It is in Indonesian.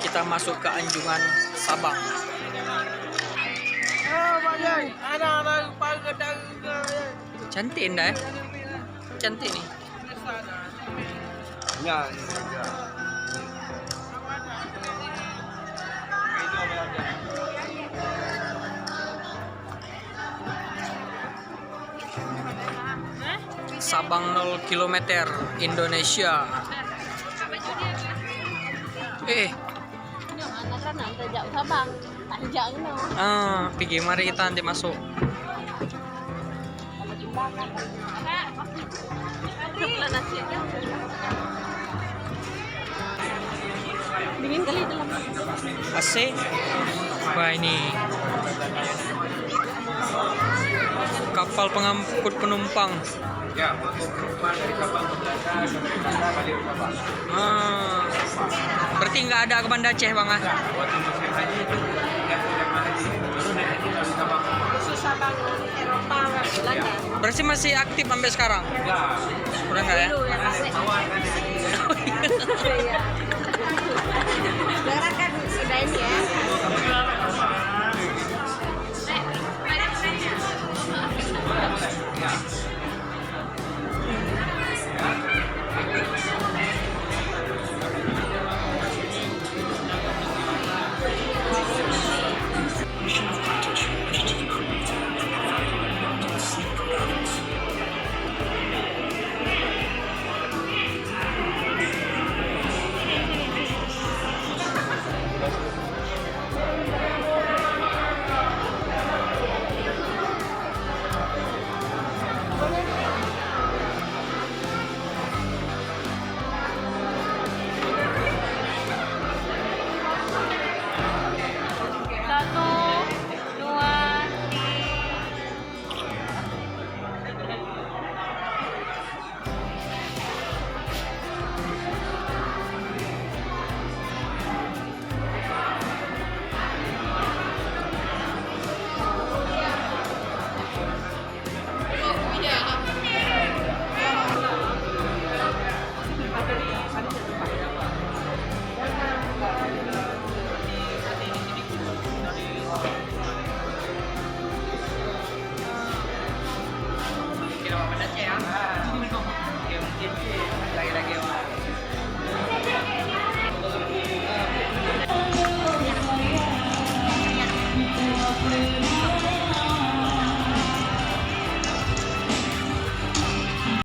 kita masuk ke anjungan Sabang. Cantik indah ya? Cantik nih. Ya. Sabang 0 km Indonesia. Sabang panjang no. Pergi mari kita nanti masuk. Dingin kali dalam. AC. Wah ini kapal pengangkut penumpang. Ya, untuk penumpang dari Sabang ke Belanda, dari Belanda balik ke Sabang. Berarti nggak ada ke Banda Aceh bang? Waktu musim haji itu yang haji baru naik haji dari Sabang. Khusus Sabang Eropa Belanda. Berarti masih aktif sampai sekarang? Ya, Udah nggak ya? Dulu yang asli. kawan kan di sini. Iya. Sekarang kan sudah ini ya. Satu, dua, Kira Banda Aceh ya?